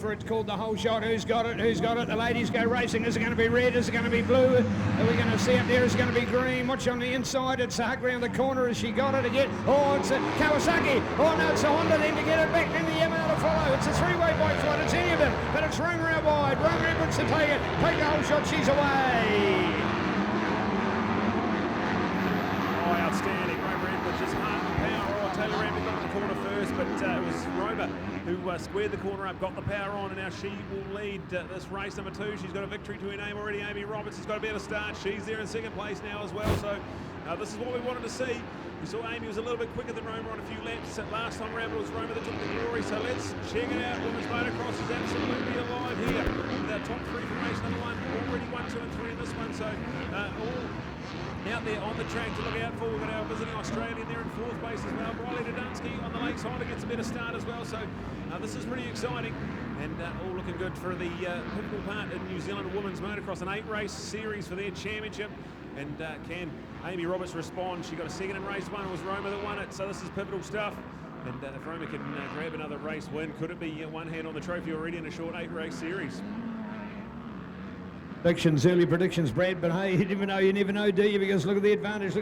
for it. It's called the whole shot. Who's got it? Who's got it? The ladies go racing. Is it going to be red? Is it going to be blue? Are we going to see it there? Is it going to be green? Watch on the inside. It's a hug round the corner. Has she got it again? Oh, it's a Kawasaki. Oh, no, it's a Honda then to get it back. Then the Yamaha to follow. It's a three-way bike fight. It's any of them, but it's Roma out wide. Roma Edwards to take it. Take the whole shot. She's away. Oh, outstanding. Roma Edwards just hard power on. Taylor Rambert got the corner first, but it was Roma who squared the corner up, got the power on, and now she will lead this race number 2. She's got a victory to her name already. Amy Roberts has got to be able to start. She's there in second place now as well. So this is what we wanted to see. We saw Amy was a little bit quicker than Roma on a few laps. Last time around it was Roma that took the glory. So let's check it out. Women's motocross is absolutely alive here. The top 3 from race number 1. Already 1, 2 and 3 in this one. So all out there on the track to look out for. We've got our visiting Australian there in 4th place as well. Riley Dudunsky on the Lakes Honda gets a better start as well. So this is pretty exciting and all looking good for the pivotal part in New Zealand Women's Motocross. An 8-race series for their championship. And can Amy Roberts respond? She got a second in race 1. It was Roma that won it. So this is pivotal stuff. And if Roma can grab another race win, could it be one hand on the trophy already in a short 8-race series? Predictions, early predictions, Brad, but hey, you never know, do you? Because look at the advantage,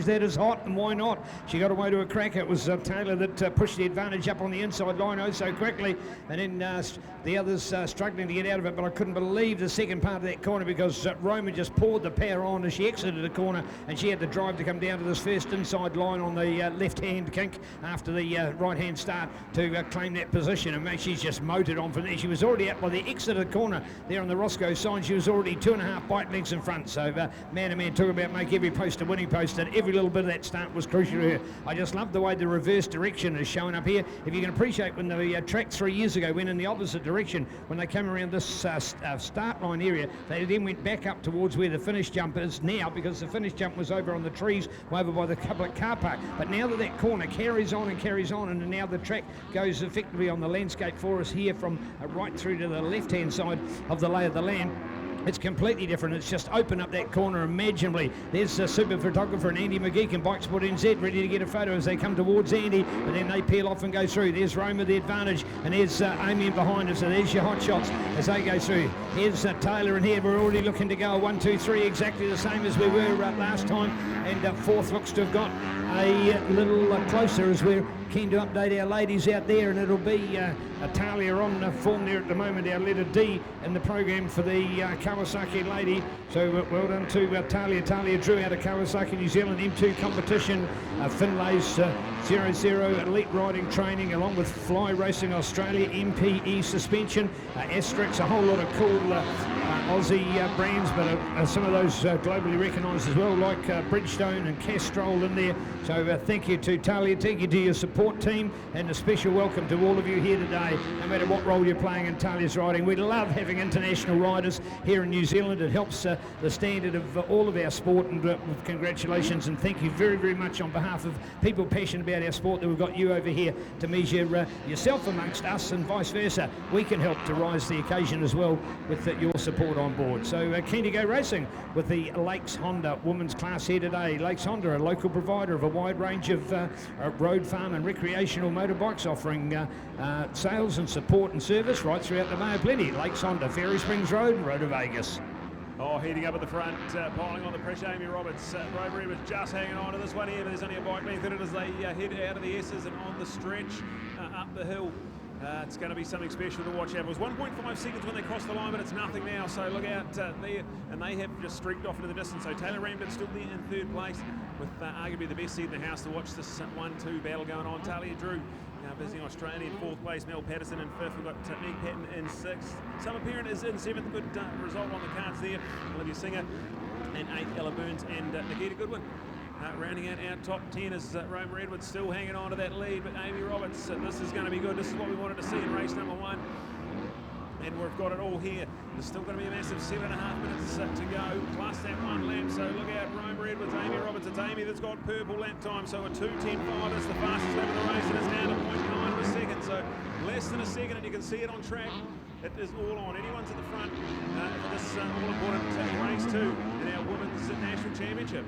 that is hot, and why not? She got away to a cracker. It was Taylor that pushed the advantage up on the inside line so quickly, and then the others struggling to get out of it, but I couldn't believe the second part of that corner because Roma just poured the power on as she exited the corner, and she had the drive to come down to this first inside line on the left-hand kink after the right-hand start to claim that position, and she's just motored on from there. She was already out by the exit of the corner there on the Roscoe side. She was already 2.5 bike lengths in front, so man-to-man talk about make every post a winning post, and every little bit of that start was crucial to her. I just love the way the reverse direction is showing up here. If you can appreciate when the track 3 years ago went in the opposite direction, when they came around this start line area, they then went back up towards where the finish jump is now, because the finish jump was over on the trees over by the public car park. But now that corner carries on, and now the track goes effectively on the landscape for us here from right through to the left-hand side of the lay of the land. It's completely different. It's just open up that corner imaginably. There's a super photographer and Andy McGeek and Bike Sport NZ ready to get a photo as they come towards Andy, and then they peel off and go through. There's Roma, the advantage, and there's Amy behind us, so there's your hot shots as they go through. Here's Taylor, and here we're already looking to go 1, 2, 3, exactly the same as we were last time, and 4th looks to have got a little closer as we're keen to update our ladies out there, and it'll be Talia on form there at the moment, our letter D in the program for the Kawasaki lady. So well done to Talia. Talia drew out of Kawasaki New Zealand M2 competition, Finlay's 00 elite riding training, along with Fly Racing Australia, MPE suspension, Asterix, a whole lot of cool Aussie brands, but some of those globally recognised as well, like Bridgestone and Castrol in there. So thank you to Talia, thank you to your support team, and a special welcome to all of you here today, no matter what role you're playing in Talia's riding. We love having international riders here in New Zealand. It helps the standard of all of our sport, and congratulations and thank you very, very much on behalf of people passionate about our sport that we've got you over here to measure yourself amongst us, and vice versa. We can help to rise the occasion as well with your support on board. So keen to go racing with the Lakes Honda women's class here today. Lakes Honda, a local provider of a wide range of road, farm and recreational motorbikes, offering sales and support and service right throughout the Bay of Plenty. Lakes Honda, Ferry Springs Road, Road to Vegas. Oh, heating up at the front, piling on the pressure, Amy Roberts. Roma was just hanging on to this one here, but there's only a bike length in it as they head out of the S's and on the stretch up the hill. It's going to be something special to watch out. It was 1.5 seconds when they crossed the line, but it's nothing now. So look out there, and they have just streaked off into the distance. So Taylor Rambert still there in 3rd place, with arguably the best seat in the house to watch this 1-2 battle going on. Talia Drew, visiting Australia, in 4th place. Mel Patterson in 5th. We've got Meg Patton in 6th. Summer Parent is in 7th. Good result on the cards there. Olivia Singer in 8th. Ella Burns and Nikita Goodwin. Rounding out our top 10 is Roma Edwards still hanging on to that lead, but Amy Roberts, this is going to be good. This is what we wanted to see in race number 1. And we've got it all here. There's still going to be a massive 7.5 minutes to go, plus that 1 lap. So look out, Roma Edwards, Amy Roberts. It's Amy that's got purple lap time. So a 2:10.5 is the fastest lap of the race, and it's down to 0.9 of a second. So less than a second, and you can see it on track. It is all on. Anyone's at the front for this all-important race 2 in our Women's National Championship.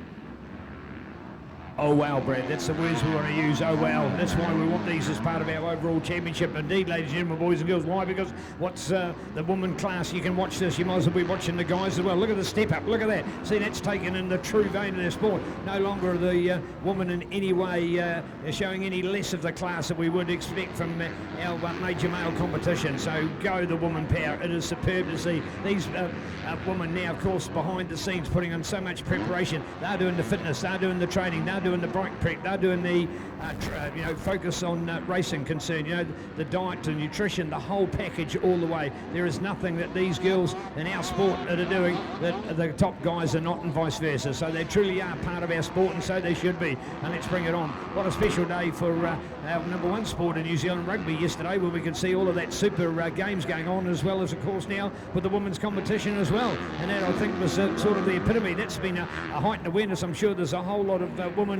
Oh wow, Brad, that's the words we want to use. Oh wow, that's why we want these as part of our overall championship. Indeed, ladies and gentlemen, boys and girls. Why? Because what's the woman class? You can watch this. You might as well be watching the guys as well. Look at the step up. Look at that. See, that's taken in the true vein of their sport. No longer are the woman in any way showing any less of the class that we would expect from our major male competition. So go the woman power. It is superb to see these women now, of course, behind the scenes, putting on so much preparation. They're doing the fitness. They're doing the training. They're doing the bike prep, they're doing the focus on racing concern, the diet, the nutrition, the whole package all the way. There is nothing that these girls in our sport that are doing that the top guys are not, and vice versa. So they truly are part of our sport, and so they should be. And let's bring it on. What a special day for our number one sport in New Zealand rugby yesterday, where we could see all of that super games going on, as well as, of course, now with the women's competition as well. And that, I think, was sort of the epitome. That's been a heightened awareness. I'm sure there's a whole lot of women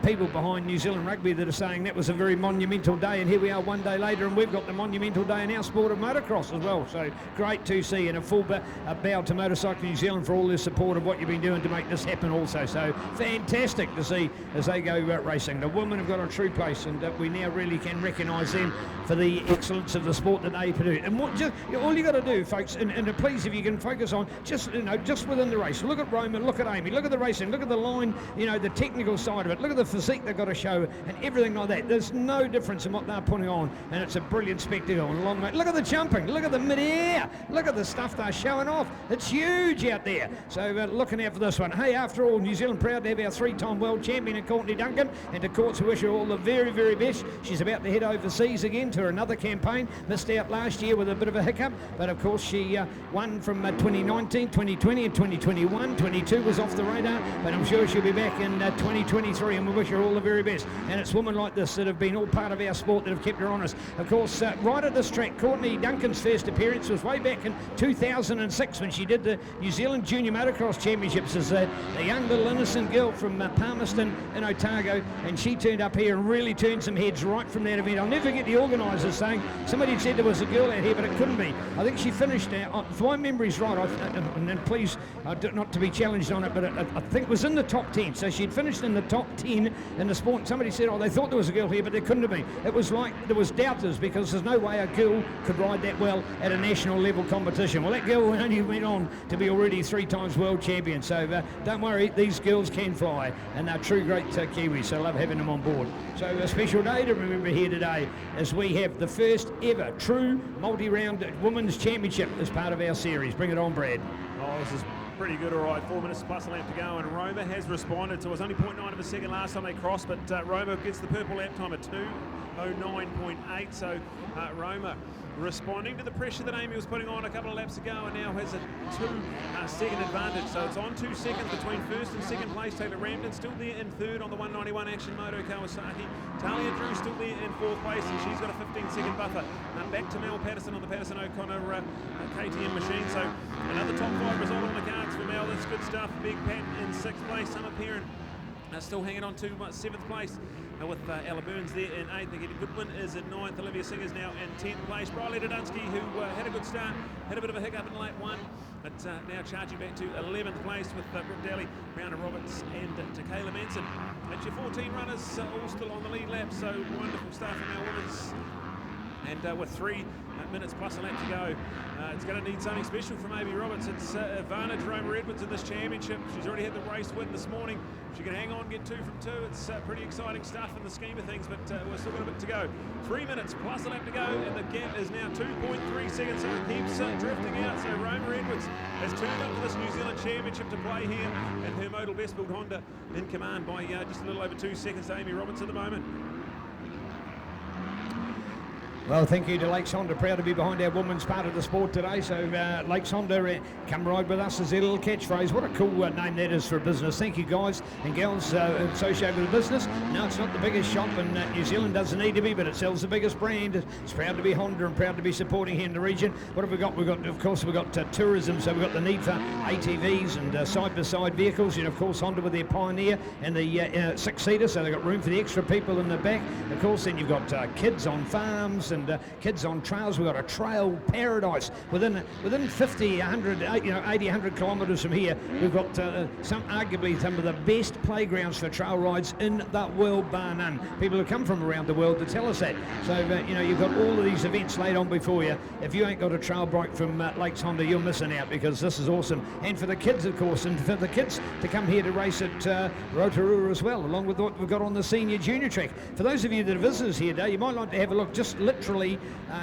people behind New Zealand rugby that are saying that was a very monumental day, and here we are one day later and we've got the monumental day in our sport of motocross as well. So great to see, and a full bow to Motorcycle New Zealand for all their support of what you've been doing to make this happen also. So fantastic to see as they go racing. The women have got a true place, and we now really can recognise them for the excellence of the sport that they produce. And all you got to do, folks, and please, if you can focus on just within the race, look at Roman, look at Amy, look at the racing, look at the line, the technical side of it, look at the physique they've got to show and everything like that. There's no difference in what they're putting on, and it's a brilliant spectacle. And along the, look at the jumping, look at the mid-air, look at the stuff they're showing off. It's huge out there. So looking out for this one. Hey, after all, New Zealand proud to have our three-time world champion in Courtney Duncan, and to Courts, we wish her all the very, very best. She's about to head overseas again to another campaign. Missed out last year with a bit of a hiccup, but of course she won from 2019, 2020 and 2021. 22 was off the radar, but I'm sure she'll be back in 2023, and we wish her all the very best. And it's women like this that have been all part of our sport that have kept her honest. Of course, right at this track, Courtney Duncan's first appearance was way back in 2006 when she did the New Zealand Junior Motocross Championships as a young little innocent girl from Palmerston in Otago, and she turned up here and really turned some heads right from that event. I'll never forget the organisers saying, somebody had said there was a girl out here, but it couldn't be. I think she finished, if my memory's right, and please, not to be challenged on it, but I think it was in the top 10. So she'd finished in the top 10 in the sport. Somebody said, they thought there was a girl here, but there couldn't have been. It was like there was doubters, because there's no way a girl could ride that well at a national level competition. Well, that girl only went on to be already 3 times world champion. So don't worry, these girls can fly, and they're true great Kiwis. So I love having them on board. So a special day to remember here today, as we have the first ever true multi-round women's championship as part of our series. Bring it on, Brad. Oh, this is pretty good, all right. 4 minutes plus a lap to go, and Roma has responded. So it was only 0.9 of a second last time they crossed, but Roma gets the purple lap time at 2:09.8. So Roma responding to the pressure that Amy was putting on a couple of laps ago, and now has a 2-second advantage. So it's on 2 seconds between first and second place. Taylor Ramden still there in third on the 191 Action Moto Kawasaki. Talia Drew still there in fourth place, and she's got a 15-second buffer. Back to Mel Patterson on the Patterson O'Connor KTM machine. So another top 5 result on the cards for Mel. That's good stuff. Big Pat in 6th place. Summer Perrin still hanging on to 7th place. With Ella Burns there in 8th. Nikita Goodwin is in 9th. Olivia Singer's now in 10th place. Briley Dudunsky, who had a good start, had a bit of a hiccup in lap 1, but now charging back to 11th place with Brooke Daly, Brianna Roberts and Takayla Manson. That's your 14 runners all still on the lead lap, so wonderful stuff from our women's. And with 3 minutes plus a lap to go, it's going to need something special from Amy Roberts. It's Ivana Jerome-Edwards in this championship. She's already had the race win this morning. She can hang on, get 2 from 2. It's pretty exciting stuff in the scheme of things, but we've still got a bit to go. 3 minutes plus a lap to go, and the gap is now 2.3 seconds, so it keeps drifting out. So Roma Edwards has turned up to this New Zealand Championship to play here, and her modal best build Honda in command by just a little over 2 seconds to Amy Roberts at the moment. Well, thank you to Lakes Honda, proud to be behind our women's part of the sport today. So Lakes Honda, come ride with us is their little catchphrase. What a cool name that is for a business. Thank you guys and gals associated with the business. No, it's not the biggest shop in New Zealand, doesn't need to be, but it sells the biggest brand. It's proud to be Honda and proud to be supporting here in the region. What have we got? Of course, we've got tourism, so we've got the need for ATVs and side-by-side vehicles, and of course Honda with their Pioneer and the 6-seater, so they've got room for the extra people in the back. Of course, then you've got kids on farms and and kids on trails. We've got a trail paradise within 50, 100, 80, 100 kilometres from here. We've got arguably some of the best playgrounds for trail rides in the world, bar none. People have come from around the world to tell us that. So you've got all of these events laid on before you. If you ain't got a trail bike from Lakes Honda, you're missing out, because this is awesome. And for the kids, of course, and for the kids to come here to race at Rotorua as well, along with what we've got on the senior junior track. For those of you that are visitors here today, you might like to have a look. Just literally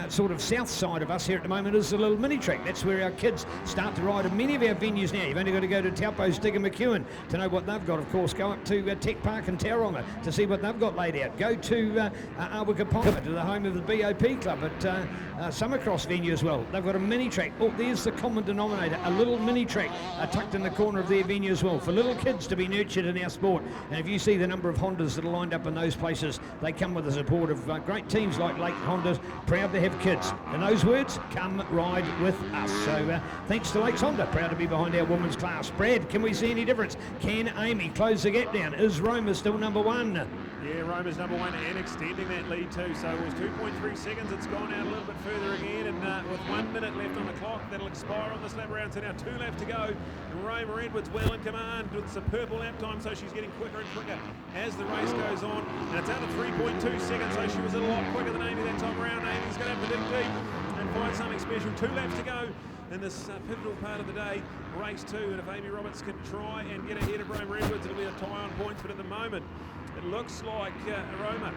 sort of south side of us here at the moment is a little mini track. That's where our kids start to ride in many of our venues now. You've only got to go to Taupo's Digger McEwen to know what they've got. Of course, go up to Tech Park in Tauranga to see what they've got laid out. Go to Awakaponga, to the home of the BOP club at Summercross venue as well. They've got a mini track. Oh, there's the common denominator, a little mini track tucked in the corner of their venue as well, for little kids to be nurtured in our sport. And if you see the number of Hondas that are lined up in those places, they come with the support of great teams like Lake Honda, proud to have kids. And those words, come ride with us. So thanks to Lakes Honda, proud to be behind our women's class. Brad, can we see any difference? Can Amy close the gap down? Is Roma still number one? Yeah, Roma's number one and extending that lead too. So it was 2.3 seconds. It's gone out a little bit further again, and with 1 minute left on the clock, that'll expire on this lap round. So now 2 laps to go. And Roma Edwards well in command with the purple lap time, so she's getting quicker and quicker as the race goes on. And it's out of 3.2 seconds, so she was a lot quicker than Amy that time around. Amy's going to have to dig deep and find something special. 2 laps to go in this pivotal part of the day, race 2. And if Amy Roberts can try and get ahead of Roma Edwards, it'll be a tie on points. But at the moment, it looks like Roma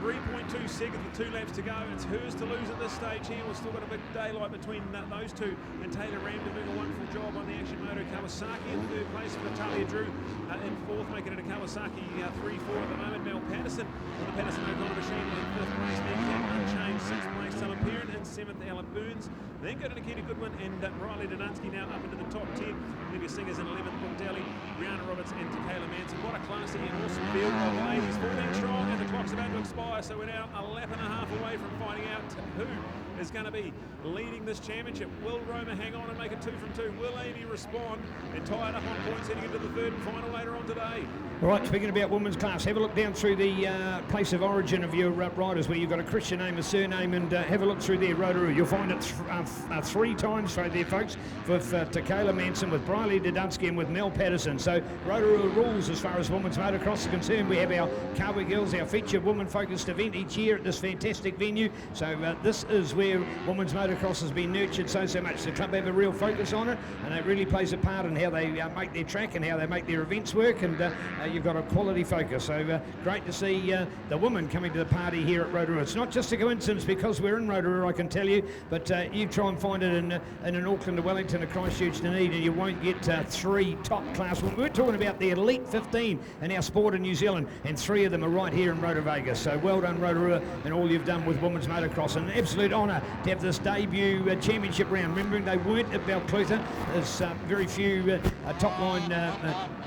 3.2 seconds with 2 laps to go. It's hers to lose at this stage here. We've still got a bit of daylight between those two, and Taylor Ramden doing a wonderful job on the Action Moto. Kawasaki in 3rd place for Natalia Drew in 4th, making it a Kawasaki 3-4 at the moment. Mel Patterson on the Patterson O'Connor machine in 5th place. MXChamps unchanged 6th place. Summer Perrin in 7th. Ella Burns. Then go to Nikita Goodwin and Riley Donansky now up into the top 10. Olivia Singers in 11th. Brooke Daly, Brianna Roberts and Takayla Manson. What a classy and awesome field of ladies. 14 strong, and the clock's about to expire, so we're now a lap and a half away from finding out who is going to be leading this championship. Will Roma hang on and make it 2 from 2? Will Amy respond and tie it up on points heading into the 3rd and final later on today? All right, speaking about women's class, have a look down through the place of origin of your riders, where you've got a Christian name, a surname, and have a look through there, Rotorua. You'll find it 3 times through there, folks, with Takayla Manson, with Briley Dodunsky, and with Mel Patterson. So Rotorua rules as far as women's motocross is concerned. We have our Kawi Girls, our featured women-focused event each year at this fantastic venue. So this is where women's motocross has been nurtured so much. The club have a real focus on it, and it really plays a part in how they make their track and how they make their events work, and you've got a quality focus. So great to see the women coming to the party here at Rotorua. It's not just a coincidence because we're in Rotorua, I can tell you, but you try and find it in an Auckland, a Wellington, a Christchurch, Dunedin, and you won't get 3 top class. We're talking about the elite 15 in our sport in New Zealand, and 3 of them are right here in Rotorua. So well done, Rotorua, and all you've done with women's motocross. An absolute honour to have this debut championship round. Remembering they weren't at Balclutha. There's very few top-line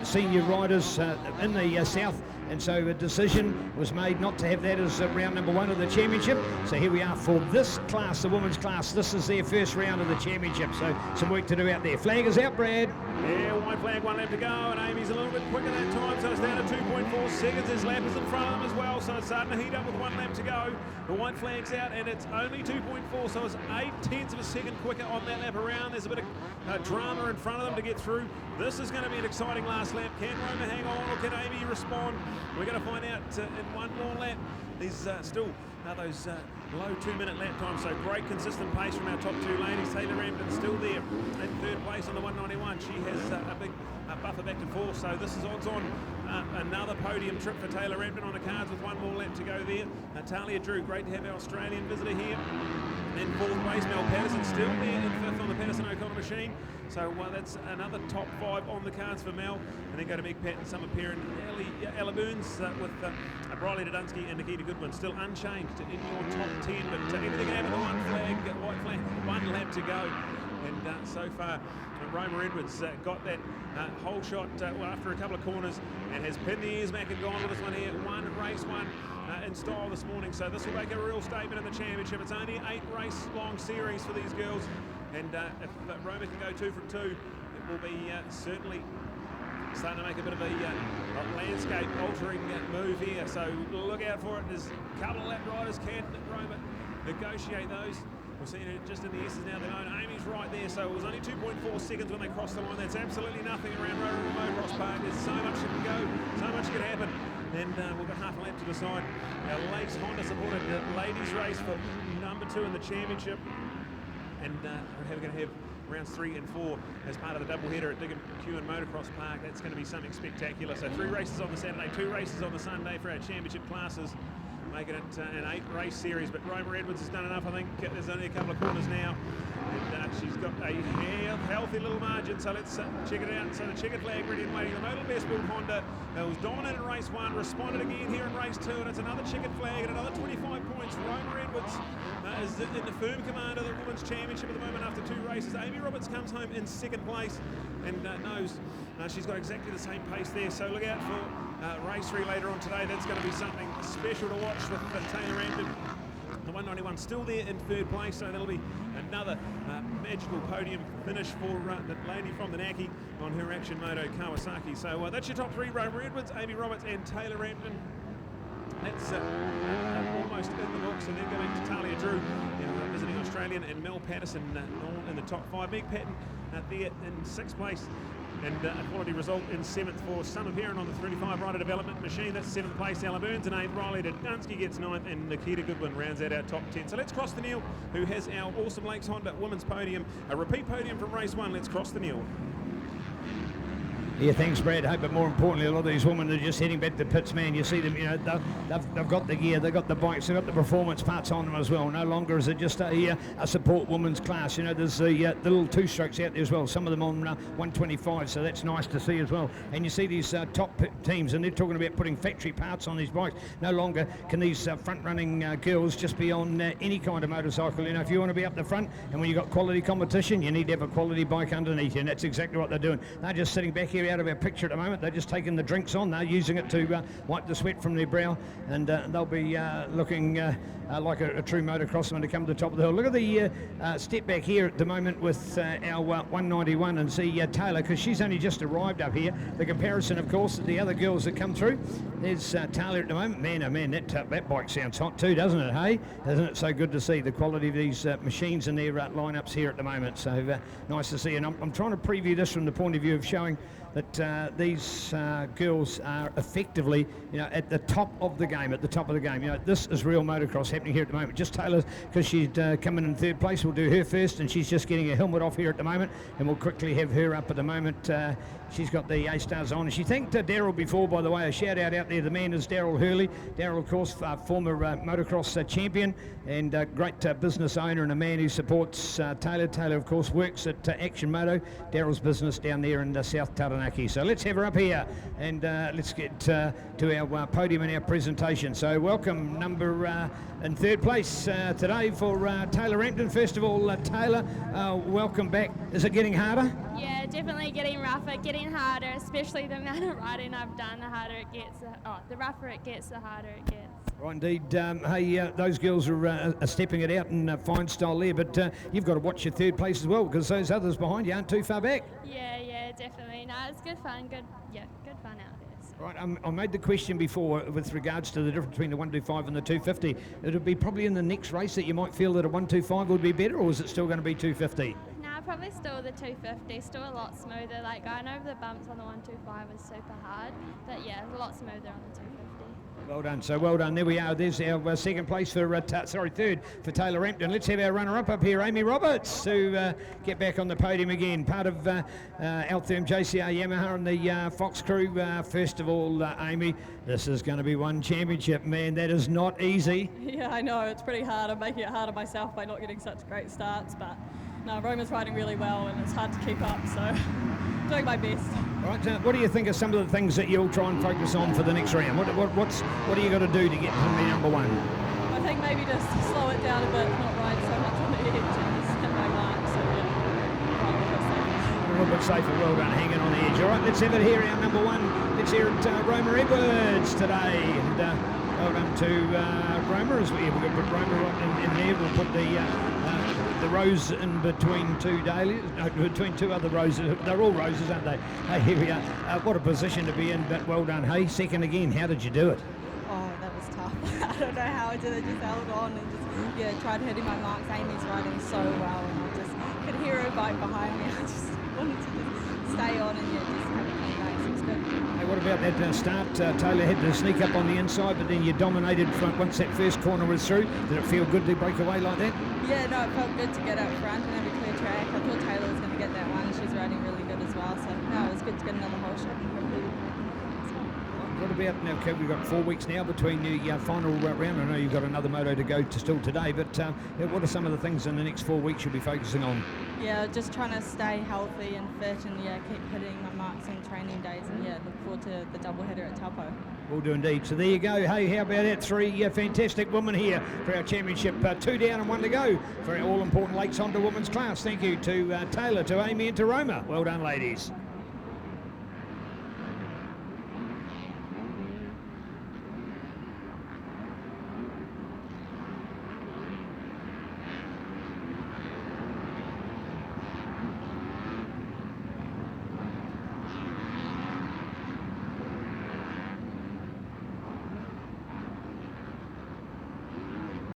senior riders in the south, and so a decision was made not to have that as round number 1 of the championship. So here we are for this class, the women's class. This is their first round of the championship, so some work to do out there. Flag is out, Brad. Yeah, white flag, 1 lap to go, and Amy's a little bit quicker that time, so it's down to 2.4 seconds. His lap is in front of them as well, so it's starting to heat up with 1 lap to go. The white flag's out, and it's only 2.4, so it's 0.8 of a second quicker on that lap around. There's a bit of drama in front of them to get through. This is going to be an exciting last lap. Can Roma hang on, or can Amy respond? We're going to find out in 1 more lap. There's still those low 2-minute lap times, so great consistent pace from our top 2 ladies. Taylor Ramden still there in 3rd place on the 191. She has a big buffer back to 4, so this is odds on another podium trip for Taylor Ramden on the cards with 1 more lap to go there. Natalia Drew, great to have our Australian visitor here. In 4th place, Mel Patterson still there in 5th on the Patterson O'Connor machine. So that's another top 5 on the cards for Mel. And then go to Meg Pat and Summer Perrin, Ella Burns with Briley Dodunsky and Nikita Goodwin still unchanged in your top 10. But everything can happen. White flag, 1 lap to go. And so far, Roma Edwards got that whole shot after a couple of corners and has pinned the ears back and gone with this one here. Race one in style this morning. So this will make a real statement in the championship. It's only an 8-race long series for these girls. And if Roma can go 2 from 2, it will be certainly starting to make a bit of a landscape altering move here. So look out for it. There's a couple of lap riders. Can Roma negotiate those. We've seen it just in the S's now. Their own Amy's right there, so it was only 2.4 seconds when they crossed the line. That's absolutely nothing around Rotorua Motocross Park. There's so much that can go, so much can happen. And we've got half a lap to decide. Our Lakes Honda supported ladies race for number 2 in the championship. And we're going to have rounds 3 and 4 as part of the doubleheader at Digham McEwen Motocross Park. That's going to be something spectacular. So 3 races on the Saturday, 2 races on the Sunday for our championship classes, making it an 8-race series. But Roma Edwards has done enough, I think. There's only a couple of corners now, and she's got a healthy little margin. So let's check it out. So the checkered flag ready and waiting. The Modal Best Build Honda was dominant in race 1, responded again here in race 2, and it's another checkered flag and another 25 points. Roma Edwards is in the firm command of the Women's Championship at the moment after 2 races. Amy Roberts comes home in 2nd place and knows she's got exactly the same pace there. So look out for race 3 later on today. That's going to be something special to watch with Taylor Rampton. The 191 still there in 3rd place, so that'll be another magical podium finish for the lady from the Naki on her Action Moto Kawasaki. So that's your top 3: Roma Edwards, Amy Roberts and Taylor Rampton. That's almost in the books. And then going to Talia Drew, visiting Australian, and Mel Patterson all in the top 5. Meg Patton there in 6th place. And a quality result in 7th for Summer Perrin on the 35 rider development machine. That's 7th place. Ella Burns in 8th. Riley Dunsky gets 9th, and Nikita Goodwin rounds out our top 10. So let's cross the Neil, who has our Awesome Lakes Honda women's podium, a repeat podium from race 1. Let's cross the Neil. Yeah, thanks, Brad. But more importantly, a lot of these women are just heading back to pits, man. You see them, they've got the gear, they've got the bikes, they've got the performance parts on them as well. No longer is it just a support women's class. There's the little 2-strokes out there as well, some of them on 125, so that's nice to see as well. And you see these top teams, and they're talking about putting factory parts on these bikes. No longer can these front-running girls just be on any kind of motorcycle. If you want to be up the front, and when you've got quality competition, you need to have a quality bike underneath you, and that's exactly what they're doing. They're just sitting back here out of our picture at the moment. They're just taking the drinks on. They're using it to wipe the sweat from their brow, and they'll be looking like a true motocrossman to come to the top of the hill. Look at the step back here at the moment with our 191 and see Taylor, because she's only just arrived up here. The comparison, of course, the other girls that come through. There's Taylor at the moment. Man, oh man, that bike sounds hot too, doesn't it, hey? Isn't it so good to see the quality of these machines and their lineups here at the moment? So nice to see. And I'm trying to preview this from the point of view of showing that these girls are effectively, at the top of the game, this is real motocross happening here at the moment. Just Taylor, because she's coming in 3rd place, we'll do her first, and she's just getting her helmet off here at the moment, and we'll quickly have her up at the moment. She's got the A-stars on. And she thanked Daryl before, by the way. A shout out there. The man is Daryl Hurley. Daryl, of course, former motocross champion and great business owner, and a man who supports Taylor. Taylor, of course, works at Action Moto, Daryl's business down there in South Taranaki. So let's have her up here, and let's get to our podium and our presentation. So welcome, number in 3rd place today for Taylor Rampton. First of all, Taylor, welcome back. Is it getting harder? Yeah, definitely getting rougher, getting harder, especially the amount of riding I've done. The harder it gets, the rougher it gets, the harder it gets. Right, indeed. Hey, those girls are stepping it out in fine style there, but you've got to watch your 3rd place as well, because those others behind you aren't too far back. Yeah, definitely. No, it's good fun. Good fun out there. So. Right, I made the question before with regards to the difference between the 125 and the 250. It would be probably in the next race that you might feel that a 125 would be better, or is it still going to be 250? Probably still the 250, still a lot smoother. Like going over the bumps on the 125 was super hard, but yeah, a lot smoother on the 250. Well done, so well done. There we are. There's our 2nd place for, 3rd for Taylor Rampton. Let's have our runner-up up here, Amy Roberts, to get back on the podium again. Part of Altherm, JCR, Yamaha and the Fox crew. First of all, Amy, this is going to be one championship, man. That is not easy. Yeah, I know. It's pretty hard. I'm making it harder myself by not getting such great starts, but no, Roma's riding really well, and it's hard to keep up, so doing my best. All right, what do you think are some of the things that you'll try and focus on for the next round? What do you got to do to get to be number 1? I think maybe just slow it down a bit, not ride so much on the edge, and just hit my mark, so yeah, a little bit safer. Well done, hanging on the edge. All right, let's have it here, our number 1. Let's hear it, Roma Edwards today. And well done to Roma as we've got to put Roma right in there. We'll put the rows in between 2 dahlias, between 2 other roses. They're all roses, aren't they? Hey, here we are. What a position to be in, but well done. Hey, 2nd again. How did you do it? Oh, that was was tough. I don't know how I did it, just held on and just, tried hitting my marks. Amy's riding so well, and I just could hear her bike behind me. I just wanted to just stay on and just have a clean race. It was good. Hey, what about that start? Taylor had to sneak up on the inside, but then you dominated front once that first corner was through. Did it feel good to break away like that? Yeah, no, it felt good to get up front and have a clear track. I thought Taylor was going to get that one, and she's riding really good as well. So, no, it was good to get another whole shot and hopefully as well. What about now, Kev? We've got 4 weeks now between the final round. I know you've got another moto to go to still today, but what are some of the things in the next 4 weeks you'll be focusing on? Yeah, just trying to stay healthy and fit and keep hitting my marks on training days and look forward to the double header at Taupo. Will do indeed. So there you go. Hey, how about that? 3 fantastic women here for our championship. 2 down and 1 to go for our all-important Lakes Honda women's class. Thank you to Taylor, to Amy and to Roma. Well done, ladies.